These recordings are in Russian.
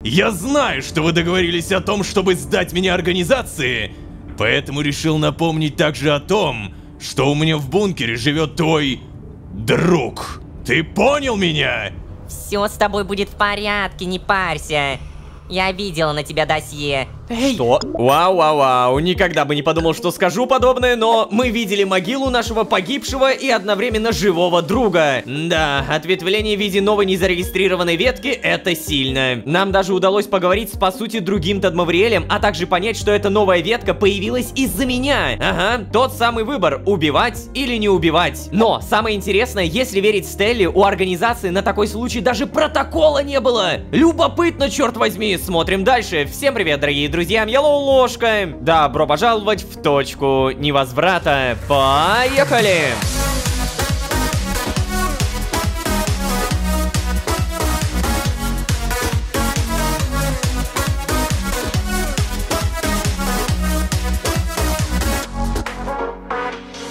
Я знаю, что вы договорились о том, чтобы сдать меня организации, поэтому решил напомнить также о том, что у меня в бункере живет твой друг. Ты понял меня? Все с тобой будет в порядке, не парься. Я видела на тебя досье. Что? Вау, никогда бы не подумал, что скажу подобное, но мы видели могилу нашего погибшего и одновременно живого друга. Да, ответвление в виде новой незарегистрированной ветки — это сильно. Нам даже удалось поговорить с, по сути, другим Тадмавриэлем, а также понять, что эта новая ветка появилась из-за меня. Ага, тот самый выбор — убивать или не убивать. Но самое интересное, если верить Стелле, у организации на такой случай даже протокола не было. Любопытно, черт возьми. Смотрим дальше. Всем привет, дорогие друзья, я Лоушка. Добро пожаловать в точку невозврата. Поехали!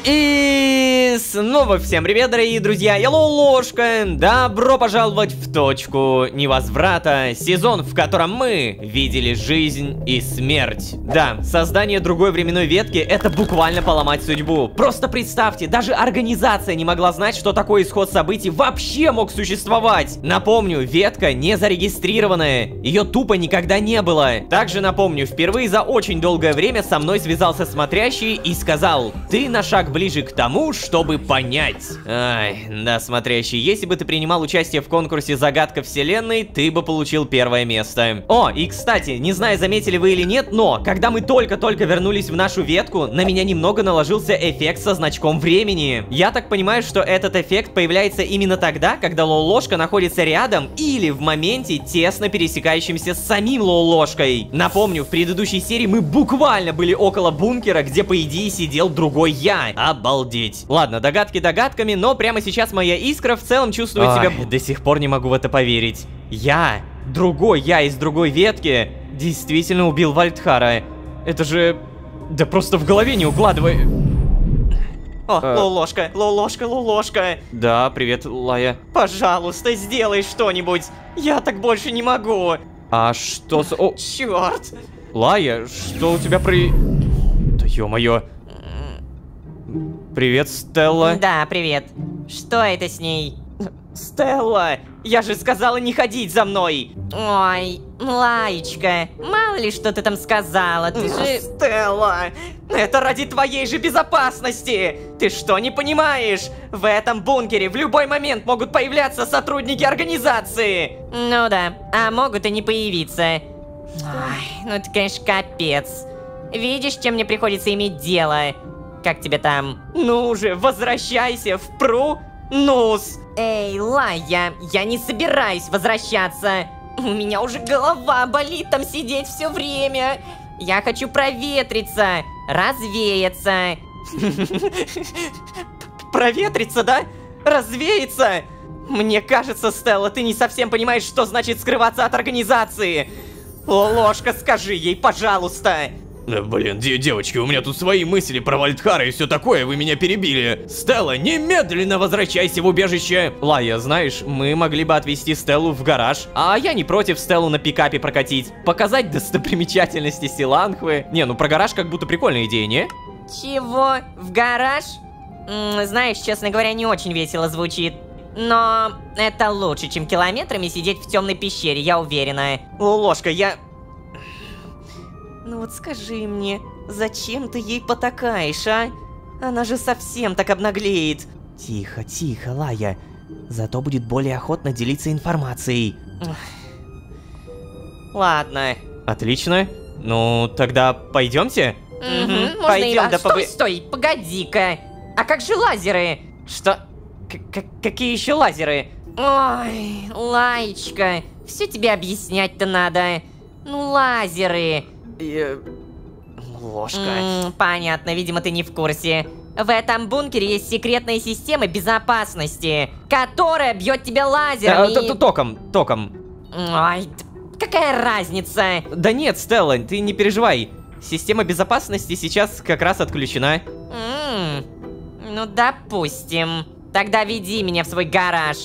И снова всем привет, дорогие друзья, я Лоушка. Добро пожаловать в точку невозврата. Сезон, в котором мы видели жизнь и смерть. Да, создание другой временной ветки — это буквально поломать судьбу. Просто представьте, даже организация не могла знать, что такой исход событий вообще мог существовать. Напомню, ветка не зарегистрированная. Ее тупо никогда не было. Также напомню, впервые за очень долгое время со мной связался смотрящий и сказал: ты на шаг ближе к тому, чтобы понять. Ай, да, смотрящий, если бы ты принимал участие в конкурсе «Загадка вселенной», ты бы получил первое место. О, и кстати, не знаю, заметили вы или нет, но когда мы только-только вернулись в нашу ветку, на меня немного наложился эффект со значком времени. Я так понимаю, что этот эффект появляется именно тогда, когда Лоулошка находится рядом или в моменте, тесно пересекающимся с самим Лоулошкой. Напомню, в предыдущей серии мы буквально были около бункера, где, по идее, сидел другой я. Обалдеть. Ладно, догадки догадками, но прямо сейчас моя искра в целом чувствует себя... До сих пор не могу в это поверить. Другой я из другой ветки, действительно убил Вальдхара. Это же... Да просто в голове не укладывай... О, Лоулошка. Да, привет, Лая. Пожалуйста, сделай что-нибудь. Я так больше не могу. А что с... О, черт. Лая, что у тебя Да ё-моё. Привет, Стелла. Да, привет. Что это с ней? Стелла, я же сказала не ходить за мной. Ой, Лаечка, мало ли что ты там сказала, ты же... Стелла, это ради твоей же безопасности. Ты что, не понимаешь? В этом бункере в любой момент могут появляться сотрудники организации. Ну да, а могут и не появиться. Ой, ну это, конечно, капец. Видишь, чем мне приходится иметь дело? Как тебе там? Ну же, возвращайся в Пру-Нус. Эй, Лая, я не собираюсь возвращаться. У меня уже голова болит там сидеть все время. Я хочу проветриться, развеяться. Проветриться, да? Развеяться? Мне кажется, Стелла, ты не совсем понимаешь, что значит скрываться от организации. Ложка, скажи ей, пожалуйста. Блин, девочки, у меня тут свои мысли про Вальдхара и все такое, вы меня перебили. Стелла, немедленно возвращайся в убежище. Лая, знаешь, мы могли бы отвезти Стеллу в гараж, а я не против Стеллу на пикапе прокатить. Показать достопримечательности Силанхвы. Не, ну про гараж как будто прикольная идея, не? Чего? В гараж? Знаешь, честно говоря, не очень весело звучит. Но это лучше, чем километрами сидеть в темной пещере, я уверена. Ложка, я... Ну вот скажи мне, зачем ты ей потакаешь, а? Она же совсем так обнаглеет. Тихо, тихо, Лая. Зато будет более охотно делиться информацией. Ладно. Отлично. Ну, тогда пойдемте? Угу, Пойдем, да Стой, погоди-ка. А как же лазеры? Что? Какие еще лазеры? Ой, Лаечка, все тебе объяснять-то надо. Ну, лазеры. Ложка. Понятно, видимо, ты не в курсе. В этом бункере есть секретная система безопасности, которая бьет тебя лазером Током. Ой, какая разница? Да нет, Стелла, ты не переживай. Система безопасности сейчас как раз отключена. Ну, допустим. Тогда веди меня в свой гараж.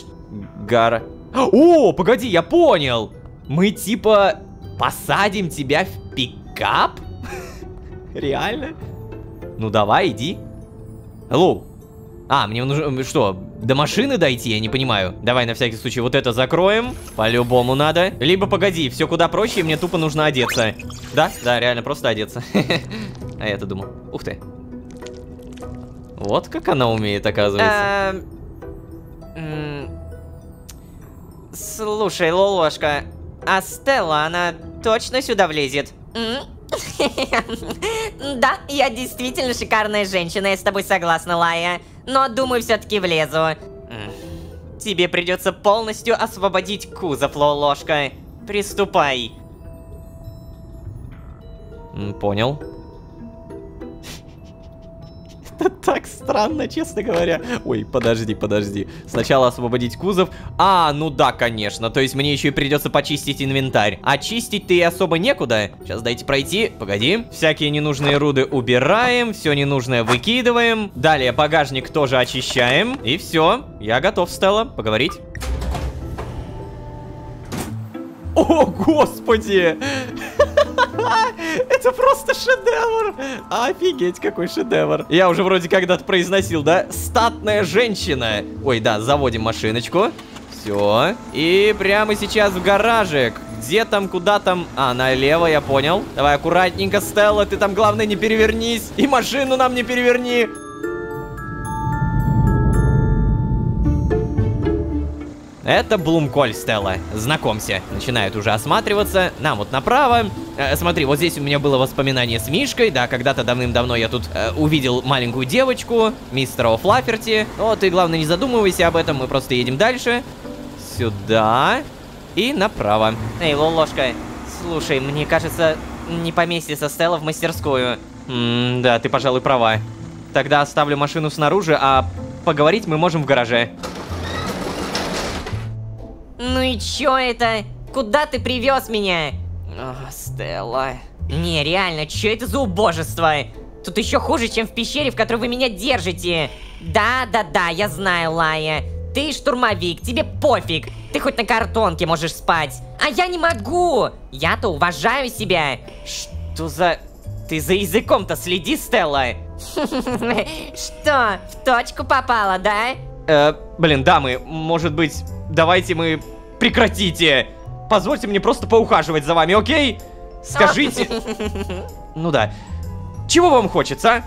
О, погоди, я понял. Мы типа посадим тебя в пикап? Реально? Ну давай, иди. Hello. А, мне нужно, что, до машины дойти? Я не понимаю. Давай на всякий случай вот это закроем. По-любому надо. Либо погоди, все куда проще, мне тупо нужно одеться. Да? Да, реально, просто одеться. А я-то думал. Ух ты. Вот как она умеет, оказывается. Слушай, Лолошка, а Стелла, она точно сюда влезет? Да, я действительно шикарная женщина, я с тобой согласна, Лая. Но думаю, все-таки влезу. Тебе придется полностью освободить кузов, Лолошка. Приступай. Понял. Это так странно, честно говоря. Ой, подожди. Сначала освободить кузов. А, ну да, конечно. То есть мне еще и придется почистить инвентарь. А чистить-то и особо некуда. Сейчас дайте пройти. Погоди. Всякие ненужные руды убираем. Все ненужное выкидываем. Далее багажник тоже очищаем. И все. Я готов, Стелла, поговорить. О, господи! Это просто шедевр! Офигеть, какой шедевр! Я уже вроде когда-то произносил, да? Статная женщина! Ой, да, заводим машиночку. Все. И прямо сейчас в гаражик. Где там, куда там? А, налево, я понял. Давай аккуратненько, Стелла, ты там, главное, не перевернись. И машину нам не переверни. Это Блумколь, Стелла. Знакомься. Начинает уже осматриваться. Нам вот направо. Смотри, вот здесь у меня было воспоминание с Мишкой. Да, когда-то давным-давно я тут увидел маленькую девочку, мистера О'Флафферти. Но ты, главное, не задумывайся об этом. Мы просто едем дальше. Сюда. И направо. Эй, Лолошка, слушай, мне кажется, не поместится Стелла в мастерскую. Да, ты, пожалуй, права. Тогда оставлю машину снаружи, а поговорить мы можем в гараже. Ну и чё это? Куда ты привез меня? О, Стелла. Не, реально, чё это за убожество? Тут еще хуже, чем в пещере, в которой вы меня держите. Да, я знаю, Лая. Ты штурмовик, тебе пофиг. Ты хоть на картонке можешь спать. А я не могу. Я-то уважаю себя. Что за... Ты за языком-то следи, Стелла. Что, в точку попала, да? Блин, дамы, может быть, давайте мы... Прекратите! Позвольте мне просто поухаживать за вами, окей? Скажите... Ну да. Чего вам хочется?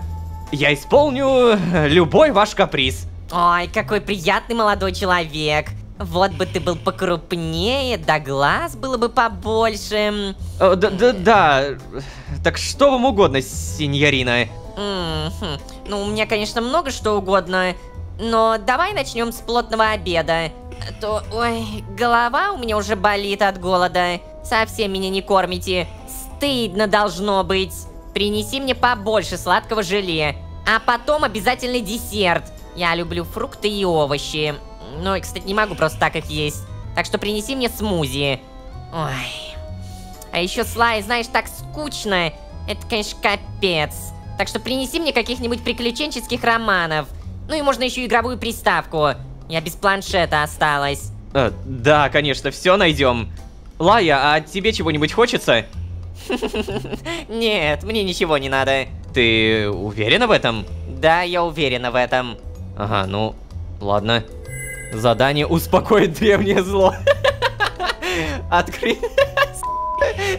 Я исполню любой ваш каприз. Ой, какой приятный молодой человек. Вот бы ты был покрупнее, да глаз было бы побольше. Да. Так что вам угодно, сеньорина? Ну, у меня, конечно, много что угодно. Но давай начнем с плотного обеда. То, ой, голова у меня уже болит от голода. Совсем меня не кормите. Стыдно должно быть. Принеси мне побольше сладкого желе. А потом обязательно десерт. Я люблю фрукты и овощи. Ну и, кстати, не могу просто так их есть. Так что принеси мне смузи. Ой. А еще с Лай, знаешь, так скучно. Это, конечно, капец. Так что принеси мне каких-нибудь приключенческих романов. Ну и можно еще игровую приставку. Я без планшета осталась. Да, конечно, все найдем. Лая, а тебе чего-нибудь хочется? Нет, мне ничего не надо. Ты уверена в этом? Да, я уверена в этом. Ага, ну, ладно. Задание успокоить древнее зло. Открыть...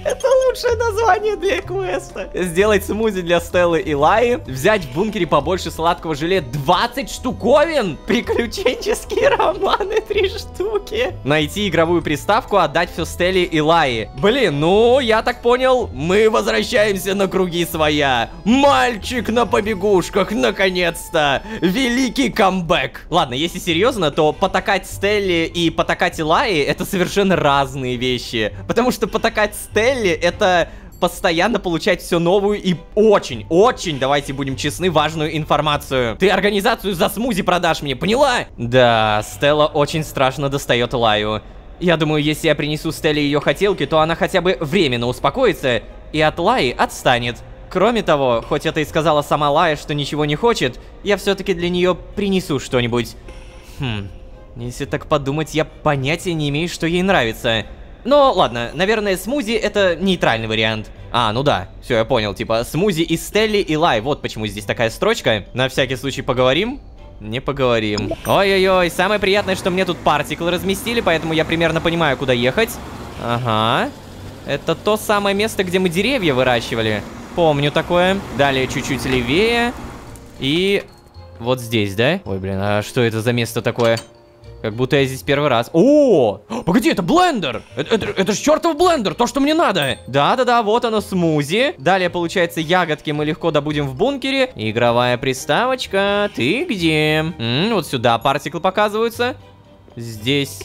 Это лучшее название для квеста. Сделать смузи для Стеллы и Лаи. Взять в бункере побольше сладкого желе. 20 штуковин. Приключенческие романы 3 штуки. Найти игровую приставку, отдать все Стелле и Лаи. Блин, ну, я так понял, мы возвращаемся на круги своя. Мальчик на побегушках, наконец-то. Великий камбэк. Ладно, если серьезно, то потакать Стелле и потакать Лаи это совершенно разные вещи. Потому что потакать Стелле это постоянно получать все новую и очень, давайте будем честны, важную информацию. Ты организацию за смузи продашь мне, поняла? Да, Стелла очень страшно достает Лаю. Я думаю, если я принесу Стелле ее хотелки, то она хотя бы временно успокоится и от Лаи отстанет. Кроме того, хоть это и сказала сама Лая, что ничего не хочет, я все-таки для нее принесу что-нибудь. Если так подумать, я понятия не имею, что ей нравится. Но ладно, наверное, смузи это нейтральный вариант. А, ну да, все, я понял, типа смузи из Стелли и Лай, вот почему здесь такая строчка. На всякий случай поговорим? Не поговорим. Ой-ой-ой, самое приятное, что мне тут партиклы разместили, поэтому я примерно понимаю, куда ехать. Ага. Это то самое место, где мы деревья выращивали. Помню такое. Далее чуть-чуть левее. И вот здесь, да? Ой, блин, а что это за место такое? Как будто я здесь первый раз. О! Погоди, это блендер! Это ж чертов блендер, то, что мне надо! Да-да-да, вот оно, смузи. Далее, получается, ягодки мы легко добудем в бункере. Игровая приставочка. Ты где? Вот сюда партиклы показываются. Здесь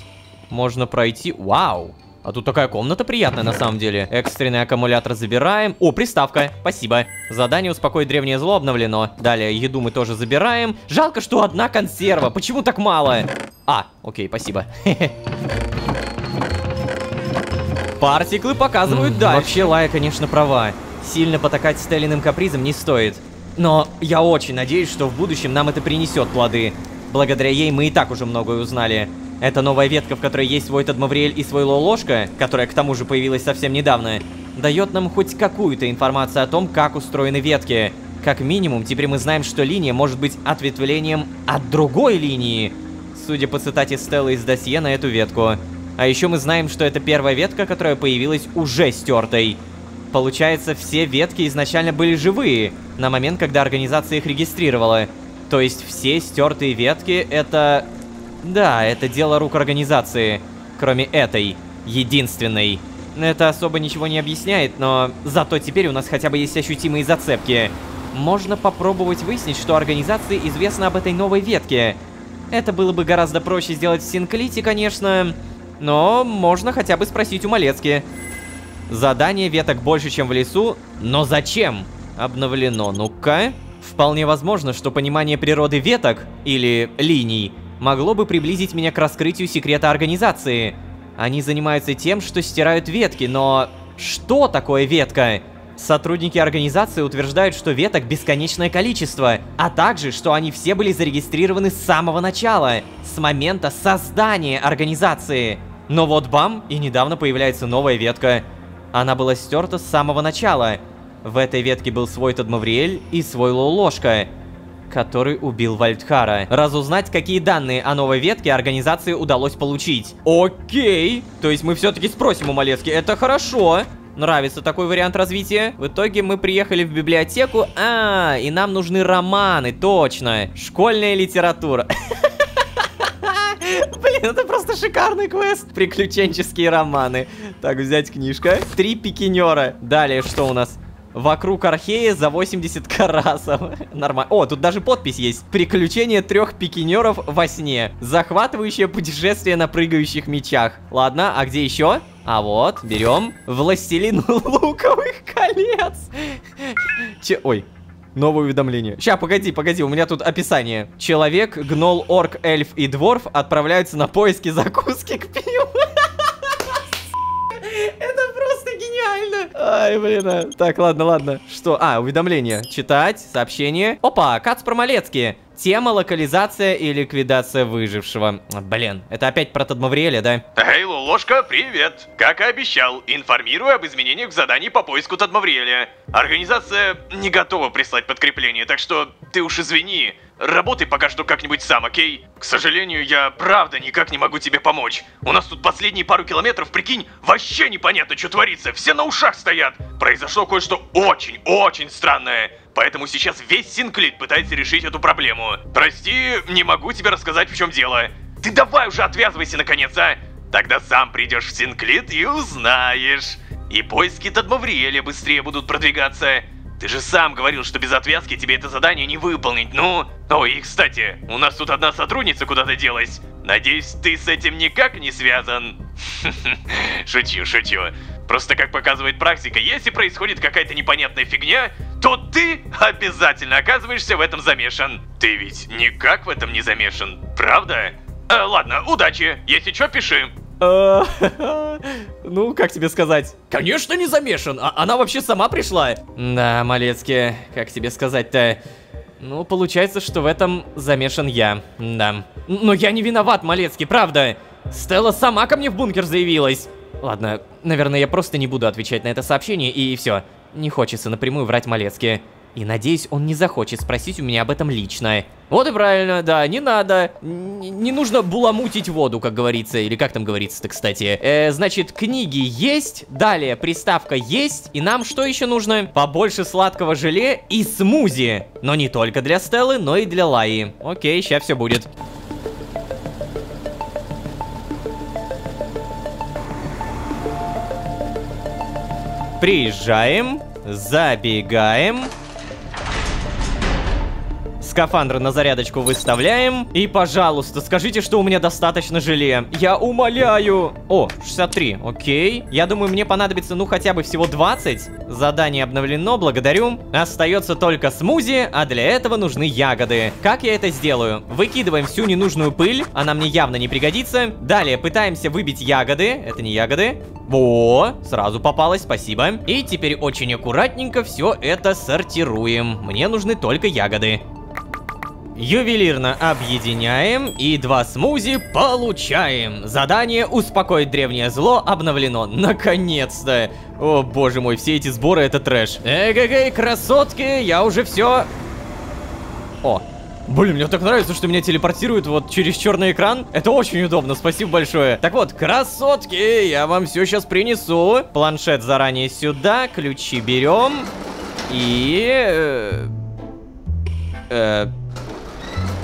можно пройти. Вау! А тут такая комната приятная на самом деле. Экстренный аккумулятор забираем. О, приставка, спасибо. Задание «Успокоить древнее зло» обновлено. Далее еду мы тоже забираем. Жалко, что одна консерва. Почему так мало? А, окей, спасибо. Партиклы показывают дальше. Вообще, Лая, конечно, права. Сильно потакать Стеллиным капризом не стоит. Но я очень надеюсь, что в будущем нам это принесет плоды. Благодаря ей мы и так уже многое узнали. Эта новая ветка, в которой есть свой Тадмавриэль и свой Лолошка, которая к тому же появилась совсем недавно, дает нам хоть какую-то информацию о том, как устроены ветки. Как минимум, теперь мы знаем, что линия может быть ответвлением от другой линии, судя по цитате Стеллы из досье на эту ветку. А еще мы знаем, что это первая ветка, которая появилась уже стертой. Получается, все ветки изначально были живые, на момент, когда организация их регистрировала. То есть все стертые ветки — это... Да, это дело рук организации. Кроме этой, единственной. Это особо ничего не объясняет, но зато теперь у нас хотя бы есть ощутимые зацепки. Можно попробовать выяснить, что организации известно об этой новой ветке. Это было бы гораздо проще сделать в Синклите, конечно, но можно хотя бы спросить у Малецки. Задание веток больше, чем в лесу, но зачем? Обновлено, ну-ка. Вполне возможно, что понимание природы веток, или линий, могло бы приблизить меня к раскрытию секрета организации. Они занимаются тем, что стирают ветки, но... Что такое ветка? Сотрудники организации утверждают, что веток бесконечное количество, а также, что они все были зарегистрированы с самого начала, с момента создания организации. Но вот бам, и недавно появляется новая ветка. Она была стерта с самого начала. В этой ветке был свой Тадмавриэль и свой Лолошка, который убил Вальдхара. Разузнать, какие данные о новой ветке организации удалось получить. Окей. То есть мы все-таки спросим у Малецки. Это хорошо. Нравится такой вариант развития. В итоге мы приехали в библиотеку. И нам нужны романы, точно. Школьная литература. Блин, это просто шикарный квест. Приключенческие романы. Так, взять книжка. 3 пикинера. Далее что у нас? Вокруг Архея за 80 карасов. Нормально. О, тут даже подпись есть. Приключения 3 пикинеров во сне. Захватывающее путешествие на прыгающих мечах. Ладно, а где еще? А вот, берем. Властелин луковых колец. Ой. Новое уведомление. Ща, погоди, у меня тут описание. Человек, гнол, орк, эльф и дворф отправляются на поиски закуски к пиву. Это просто гениально. Ай, блин. Так, ладно. Что? Уведомление. Читать, сообщение. Опа, Кац про Малецки. Тема, локализация и ликвидация выжившего. Блин, это опять про Тадмавриэля, да? Эй, Лолошка, привет! Как и обещал, информирую об изменениях в задании по поиску Тадмавриэля. Организация не готова прислать подкрепление, так что ты уж извини. Работай пока что как-нибудь сам, окей? К сожалению, я правда никак не могу тебе помочь. У нас тут последние пару километров, прикинь, вообще непонятно, что творится. Все на ушах стоят. Произошло кое-что очень странное. Поэтому сейчас весь Синклит пытается решить эту проблему. Прости, не могу тебе рассказать, в чем дело. Ты давай уже отвязывайся наконец, а? Тогда сам придешь в Синклит и узнаешь. И поиски Тадмавриэля быстрее будут продвигаться. Ты же сам говорил, что без отвязки тебе это задание не выполнить, ну? Ой, и кстати, у нас тут одна сотрудница куда-то делась. Надеюсь, ты с этим никак не связан? Шучу. Просто, как показывает практика, если происходит какая-то непонятная фигня, то ты обязательно оказываешься в этом замешан. Ты ведь никак в этом не замешан, правда? Ладно, удачи. Если что, пиши. Ну, как тебе сказать? Конечно, не замешан. Она вообще сама пришла. Да, Малецки, как тебе сказать-то? Ну, получается, что в этом замешан я. Да. Но я не виноват, Малецки, правда. Стелла сама ко мне в бункер заявилась. Ладно, наверное, я просто не буду отвечать на это сообщение, и все. Не хочется напрямую врать Малецке. И надеюсь, он не захочет спросить у меня об этом лично. Вот и правильно, да, не надо. Не нужно буламутить воду, как говорится. Или как там говорится-то, кстати. Значит, книги есть, далее приставка есть. И нам что еще нужно? Побольше сладкого желе и смузи. Но не только для Стеллы, но и для Лаи. Окей, сейчас все будет. Приезжаем, забегаем. Скафандр на зарядочку выставляем. И, пожалуйста, скажите, что у меня достаточно желе. Я умоляю. О, 63, окей. Я думаю, мне понадобится, ну, хотя бы всего 20. Задание обновлено, благодарю. Остается только смузи, а для этого нужны ягоды. Как я это сделаю? Выкидываем всю ненужную пыль. Она мне явно не пригодится. Далее пытаемся выбить ягоды. Это не ягоды. Во, сразу попалось, спасибо. И теперь очень аккуратненько все это сортируем. Мне нужны только ягоды. Ювелирно объединяем и 2 смузи получаем. Задание «Успокоить древнее зло» обновлено. Наконец-то. О, боже мой, все эти сборы — это трэш. Эгегей, красотки, я уже все. О, блин, мне так нравится, что меня телепортируют вот через черный экран. Это очень удобно, спасибо большое. Так вот, красотки, я вам все сейчас принесу. Планшет заранее сюда, ключи берем. И...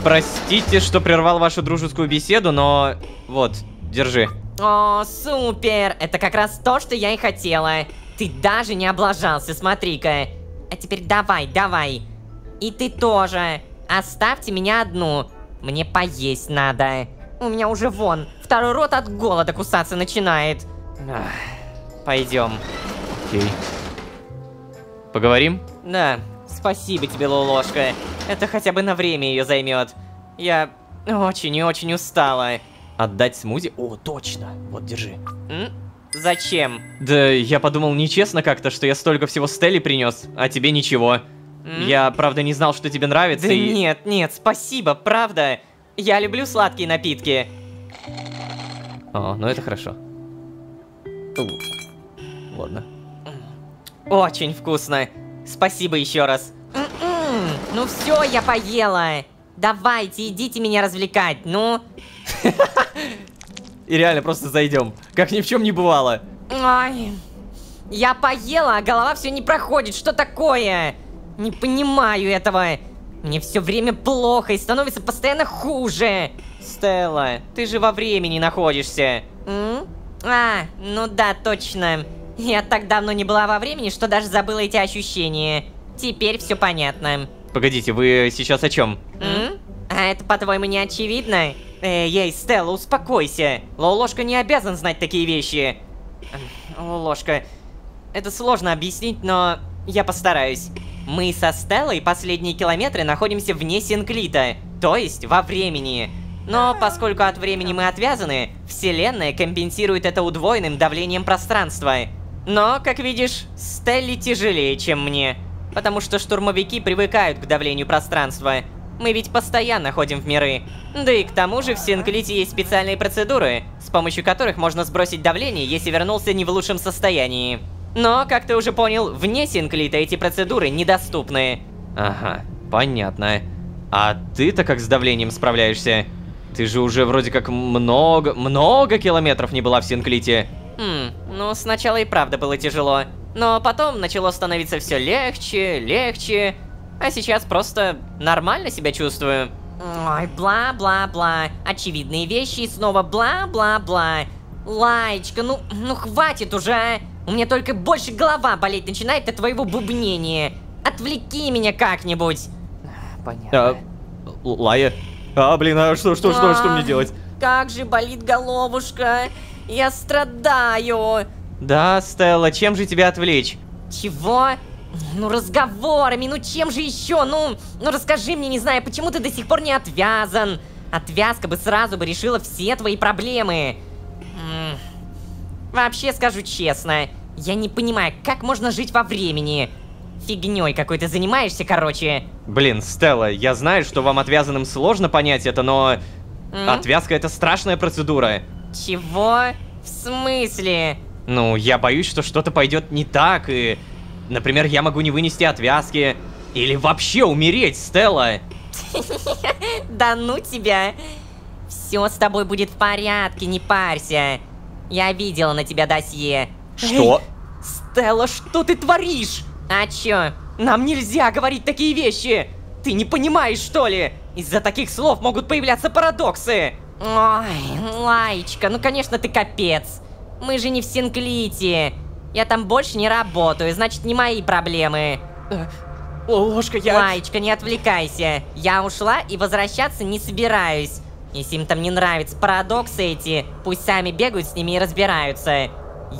Простите, что прервал вашу дружескую беседу, но... Вот, держи. О, супер! Это как раз то, что я и хотела. Ты даже не облажался, смотри-ка. А теперь давай, давай. И ты тоже. Оставьте меня одну. Мне поесть надо. У меня уже вон, второй рот от голода кусаться начинает. Пойдем. Окей. Поговорим? Да, спасибо тебе, Лолошка. Это хотя бы на время ее займет. Я очень и очень устала. Отдать смузи? О, точно. Вот, держи. Зачем? Да, я подумал, нечестно как-то, что я столько всего Стелле принес, а тебе ничего. Я, правда, не знал, что тебе нравится, да и... Нет, нет, спасибо, правда. Я люблю сладкие напитки. О, ну это хорошо. Ладно. Очень вкусно. Спасибо еще раз. Ну все, я поела. Давайте, идите меня развлекать, ну. И реально просто зайдем, как ни в чем не бывало. Ой, я поела, а голова все не проходит. Что такое? Не понимаю этого. Мне все время плохо и становится постоянно хуже. Стелла, ты же во времени находишься. Ну да, точно. Я так давно не была во времени, что даже забыла эти ощущения. Теперь все понятно. Погодите, вы сейчас о чем? А это, по-твоему, не очевидно? Эй, Стелла, успокойся. Лолошка не обязан знать такие вещи. Лолошка, это сложно объяснить, но я постараюсь. Мы со Стеллой последние километры находимся вне Синклита, то есть во времени. Но поскольку от времени мы отвязаны, Вселенная компенсирует это удвоенным давлением пространства. Но, как видишь, Стелле тяжелее, чем мне. Потому что штурмовики привыкают к давлению пространства. Мы ведь постоянно ходим в миры. Да и к тому же в Синклите есть специальные процедуры, с помощью которых можно сбросить давление, если вернулся не в лучшем состоянии. Но, как ты уже понял, вне Синклита эти процедуры недоступны. Ага, понятно. А ты-то как с давлением справляешься? Ты же уже вроде как много километров не была в Синклите. Ну сначала и правда было тяжело. Но потом начало становиться все легче, легче. А сейчас просто нормально себя чувствую. Ой, бла-бла-бла. Очевидные вещи и снова бла-бла-бла. Лаечка, ну хватит уже, а. У меня только больше голова болеть начинает от твоего бубнения. Отвлеки меня как-нибудь. Понятно. Лая? Блин, а что мне делать? Как же болит головушка. Я страдаю. Да, Стелла, чем же тебя отвлечь? Чего? Ну, разговорами, ну чем же еще? Ну расскажи мне, не знаю, почему ты до сих пор не отвязан? Отвязка бы сразу бы решила все твои проблемы. Вообще, скажу честно, я не понимаю, как можно жить во времени. Фигней какой-то занимаешься, короче. Блин, Стелла, я знаю, что вам отвязанным сложно понять это, но... Отвязка — это страшная процедура. Чего? В смысле? Ну, я боюсь, что что-то пойдет не так, и... Например, я могу не вынести отвязки. Или вообще умереть, Стелла. Да ну тебя. Все с тобой будет в порядке, не парься. Я видела на тебя досье. Что? Стелла, что ты творишь? А чё? Нам нельзя говорить такие вещи. Ты не понимаешь, что ли? Из-за таких слов могут появляться парадоксы. Ой, Лаечка, ну конечно ты капец. Мы же не в Синклите. Я там больше не работаю, значит не мои проблемы. Ложка, Лаечка, не отвлекайся. Я ушла и возвращаться не собираюсь. Если им там не нравятся парадоксы эти, пусть сами бегают с ними и разбираются.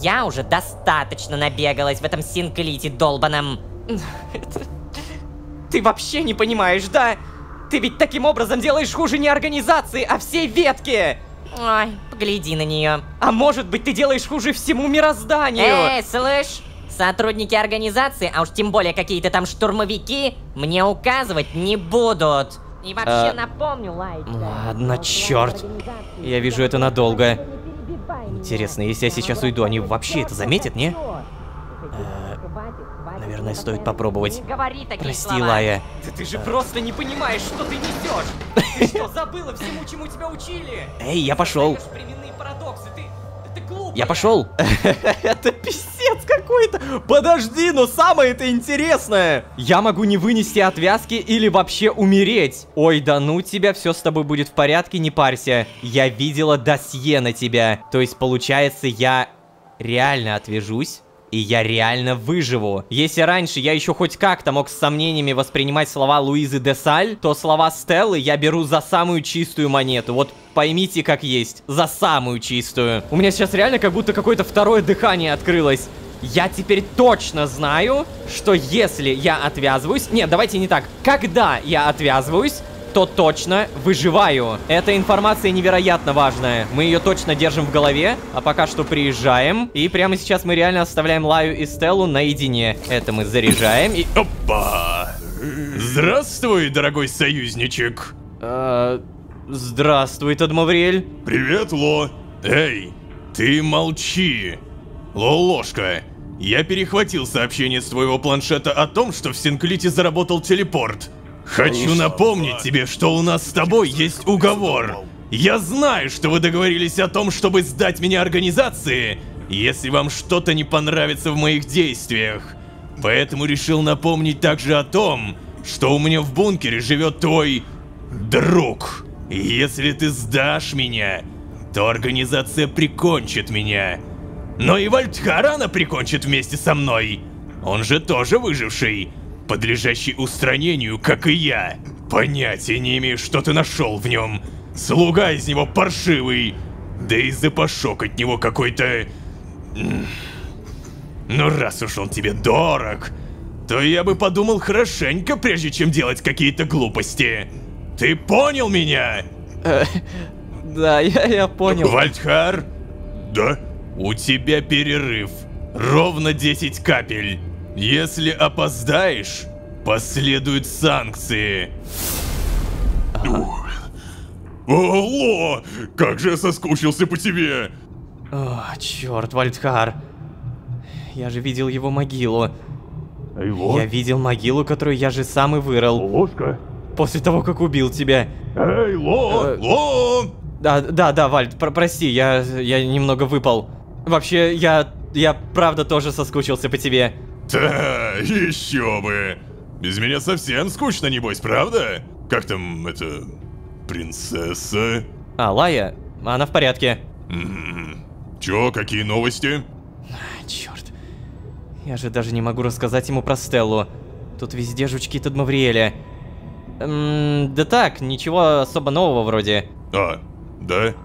Я уже достаточно набегалась в этом Синклите долбаном. Ты вообще не понимаешь, да? Ты ведь таким образом делаешь хуже не организации, а всей ветки! Ой, погляди на нее. А может быть, ты делаешь хуже всему мирозданию? Слышь? Сотрудники организации, а уж тем более какие-то там штурмовики, мне указывать не будут. И вообще напомню, Лайка. Ладно, черт. Я вижу это надолго. Интересно, если я сейчас уйду, они вообще это заметят, не? Наверное, стоит попробовать. Прости, Лая. Ты же просто не понимаешь, что ты несешь. Ты что, забыла всему, чему тебя учили? Эй, я пошел. Я пошел. Это писец какой-то. Подожди, но самое-то интересное. Я могу не вынести отвязки или вообще умереть. Ой, да ну тебя, все с тобой будет в порядке, не парься. Я видела досье на тебя. То есть, получается, я реально отвяжусь. И я реально выживу. Если раньше я еще хоть как-то мог с сомнениями воспринимать слова Луизы де Саль, то слова Стеллы я беру за самую чистую монету. Вот поймите как есть. За самую чистую. У меня сейчас реально как будто какое-то второе дыхание открылось. Я теперь точно знаю, что если я отвязываюсь... Нет, давайте не так. Когда я отвязываюсь, то точно выживаю. Эта информация невероятно важная. Мы ее точно держим в голове, а пока что приезжаем. И прямо сейчас мы реально оставляем Лаю и Стеллу наедине. Это мы заряжаем и... Опа! Здравствуй, дорогой союзничек. Здравствуй, Тадмавриэль. Привет, Ло. Эй, ты молчи. Ло-ложка, я перехватил сообщение с твоего планшета о том, что в Синклите заработал телепорт. Хочу напомнить тебе, что у нас с тобой есть уговор. Я знаю, что вы договорились о том, чтобы сдать меня организации, если вам что-то не понравится в моих действиях. Поэтому решил напомнить также о том, что у меня в бункере живет твой друг. И если ты сдашь меня, то организация прикончит меня. Но и Вальдхарана прикончит вместе со мной. Он же тоже выживший, подлежащий устранению, как и я. Понятия не имею, что ты нашел в нем. Слуга из него паршивый. Да и запашок от него какой-то... Но раз уж он тебе дорог, то я бы подумал хорошенько, прежде чем делать какие-то глупости. Ты понял меня? Да, я понял. Вальдхар? Да? У тебя перерыв. Ровно 10 капель. Если опоздаешь, последуют санкции. Алло, как же я соскучился по тебе. О, черт, Вальдхар. Я же видел его могилу. Его? Я видел могилу, которую я же сам и вырыл. Ложка? После того, как убил тебя. Эй, Ло! Да, Вальд, прости, я немного выпал. Вообще, я правда тоже соскучился по тебе. Да, еще бы. Без меня совсем скучно, небось, правда? Как там, это... принцесса? А, Лая? Она в порядке. Чё, какие новости? Черт. Я же даже не могу рассказать ему про Стеллу. Тут везде жучки Тадмавриэля. Да так, ничего особо нового вроде. А, да?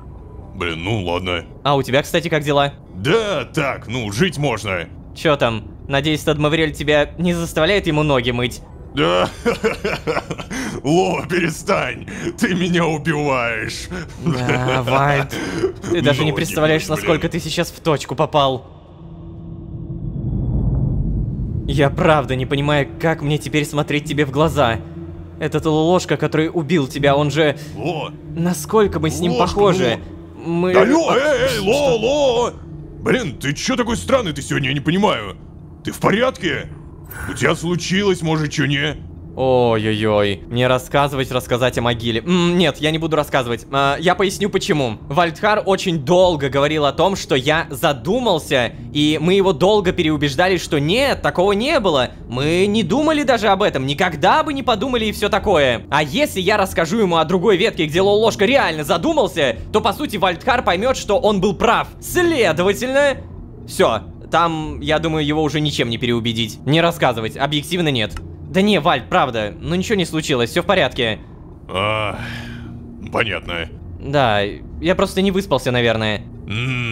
Блин, ну ладно. А у тебя, кстати, как дела? Да, так, ну, жить можно. Чё там? Надеюсь, Тадмавриэль тебя не заставляет ему ноги мыть? Да, Ло, перестань, ты меня убиваешь. Да, Вальд, ты даже не представляешь, насколько ты сейчас в точку попал. Я правда не понимаю, как мне теперь смотреть тебе в глаза. Этот Ложка, который убил тебя, он же... Ло, Насколько мы с ним Ложка, похожи? Мы... Алло, Ло! Блин, ты чё такой странный ты сегодня, я не понимаю. Ты в порядке? У тебя случилось, может, чё не? Ой-ой-ой, мне рассказать о могиле. Нет, я не буду рассказывать. Я поясню почему. Вальдхар очень долго говорил о том, что я задумался, и мы его долго переубеждали, что нет, такого не было. Мы не думали даже об этом, никогда бы не подумали и все такое. А если я расскажу ему о другой ветке, где Лолошка реально задумался, то по сути Вальдхар поймет, что он был прав. Следовательно, все. Там, я думаю, его уже ничем не переубедить. Не рассказывать, объективно нет. Да не, Вальд, правда, ну ничего не случилось, все в порядке. Понятно. Да, я просто не выспался, наверное.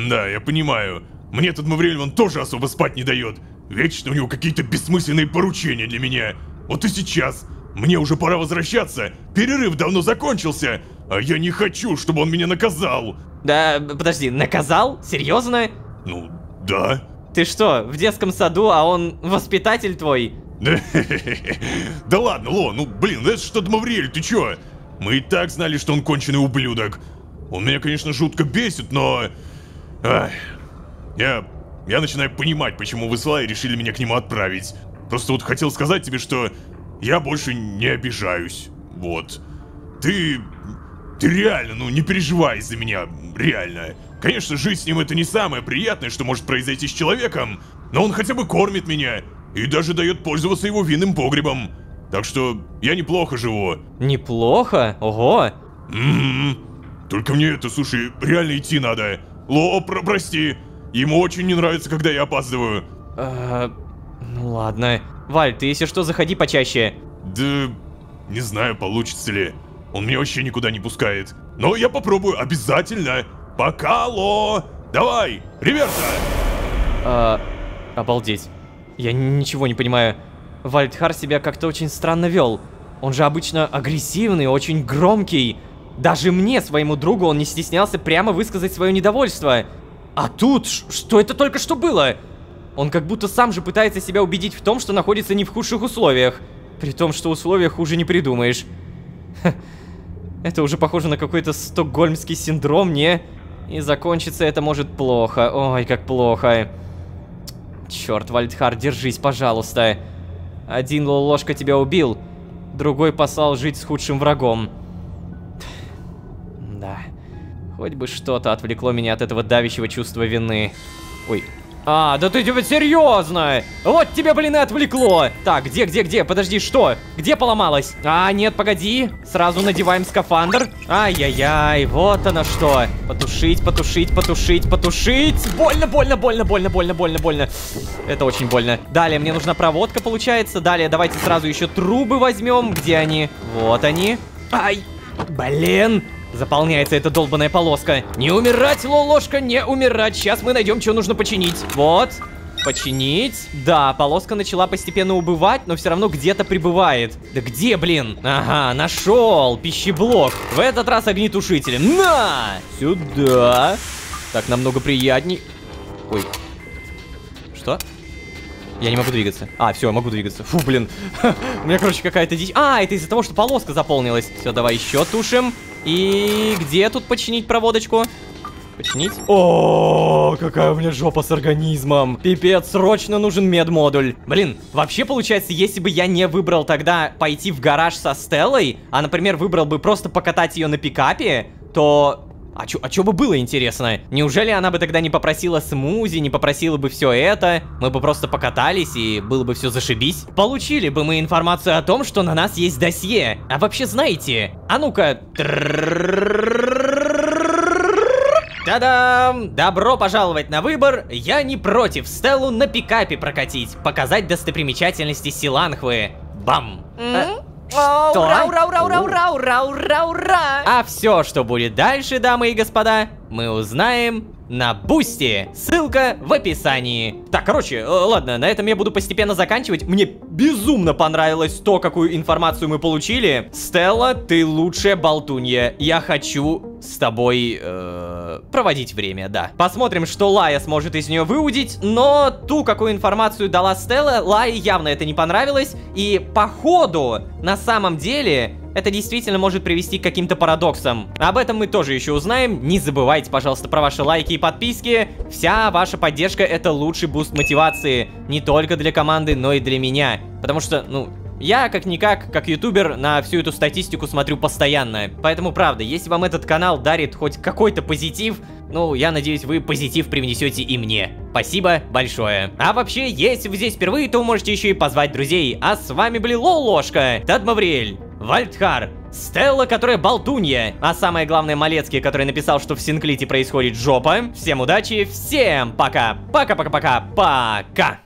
Да, я понимаю. Мне этот Мавриэль, он тоже особо спать не дает. Вечно у него какие-то бессмысленные поручения для меня. Вот и сейчас. Мне уже пора возвращаться. Перерыв давно закончился. А я не хочу, чтобы он меня наказал. Да, подожди, наказал? Серьезно? Ну, да. Ты что, в детском саду, а он воспитатель твой? Да ладно, Ло, ну блин, это что-то Мавриэль, ты чё? Мы и так знали, что он конченый ублюдок. Он меня, конечно, жутко бесит, но... Я начинаю понимать, почему вы с Лай решили меня к нему отправить. Просто вот хотел сказать тебе, что я больше не обижаюсь. Вот. Ты реально, ну не переживай из-за меня, реально. Конечно, жить с ним это не самое приятное, что может произойти с человеком, но он хотя бы кормит меня. И даже дает пользоваться его винным погребом. Так что я неплохо живу. Неплохо? Ого. Только мне это, слушай, реально идти надо. Ло, прости. Ему очень не нравится, когда я опаздываю. Ну ладно. Валь, ты если что, заходи почаще. Да, не знаю, получится ли. Он меня вообще никуда не пускает. Но я попробую, обязательно. Пока, Ло. Давай, реверса. Обалдеть. Я ничего не понимаю. Вальдхар себя как-то очень странно вел. Он же обычно агрессивный, очень громкий. Даже мне, своему другу, он не стеснялся прямо высказать свое недовольство. А тут, что это только что было? Он как будто сам же пытается себя убедить в том, что находится не в худших условиях. При том, что условия хуже не придумаешь. Это уже похоже на какой-то стокгольмский синдром, не? И закончится это может плохо. Ой, как плохо. Черт, Вальдхар, держись, пожалуйста. Один Лолошка тебя убил, другой послал жить с худшим врагом. Да. Хоть бы что-то отвлекло меня от этого давящего чувства вины. Ой. Да ты типа серьезно? Вот тебя, блин, и отвлекло. Так, где? Подожди, что? Где поломалось? Нет, погоди. Сразу надеваем скафандр. Ай-яй-яй, вот оно что. Потушить. Больно. Это очень больно. Далее мне нужна проводка, получается. Далее давайте сразу еще трубы возьмем. Где они? Вот они. Ай, блин. Заполняется эта долбаная полоска. Не умирать, Лолошка, не умирать. Сейчас мы найдем, что нужно починить. Вот. Починить. Да, полоска начала постепенно убывать, но все равно где-то прибывает. Да где, блин? Ага, нашел. Пищеблок. В этот раз огнетушителем. На! Сюда. Так, намного приятней. Ой. Что? Я не могу двигаться. Все, я могу двигаться. Фу, блин. У меня, короче, какая-то дичь. Это из-за того, что полоска заполнилась. Все, давай еще тушим. И где тут починить проводочку? Починить? О, какая у меня жопа с организмом. Пипец, срочно нужен медмодуль. Блин, вообще получается, если бы я не выбрал тогда пойти в гараж со Стеллой, а, например, выбрал бы просто покатать ее на пикапе, то... А чё бы было, интересно? Неужели она бы тогда не попросила смузи, не попросила бы все это? Мы бы просто покатались, и было бы все зашибись? Получили бы мы информацию о том, что на нас есть досье. А вообще знаете? А ну-ка... Та-дам! Добро пожаловать на выбор. Я не против Стеллу на пикапе прокатить. Показать достопримечательности Силанхвы. Бам! Что? Ура! А все, что будет дальше, дамы и господа, мы узнаем на Бусти. Ссылка в описании. Так, короче, ладно, на этом я буду постепенно заканчивать. Мне безумно понравилось то, какую информацию мы получили. Стелла, ты лучшая болтунья. Я хочу с тобой проводить время, да. Посмотрим, что Лая сможет из нее выудить. Но ту, какую информацию дала Стелла, Лае явно это не понравилось. И походу, на самом деле, это действительно может привести к каким-то парадоксам. Об этом мы тоже еще узнаем. Не забывайте, пожалуйста, про ваши лайки и подписки. Вся ваша поддержка — это лучший буст мотивации. Не только для команды, но и для меня. Потому что, ну, я, как-никак, как ютубер, на всю эту статистику смотрю постоянно. Поэтому, правда, если вам этот канал дарит хоть какой-то позитив, ну, я надеюсь, вы позитив привнесете и мне. Спасибо большое. А вообще, если вы здесь впервые, то вы можете еще и позвать друзей. А с вами были Лоулошка, Тадмавриэль, Вальдхар, Стелла, которая болтунья, а самое главное, Малецкий, который написал, что в Синклите происходит жопа. Всем удачи, всем пока. Пока-пока-пока-пока.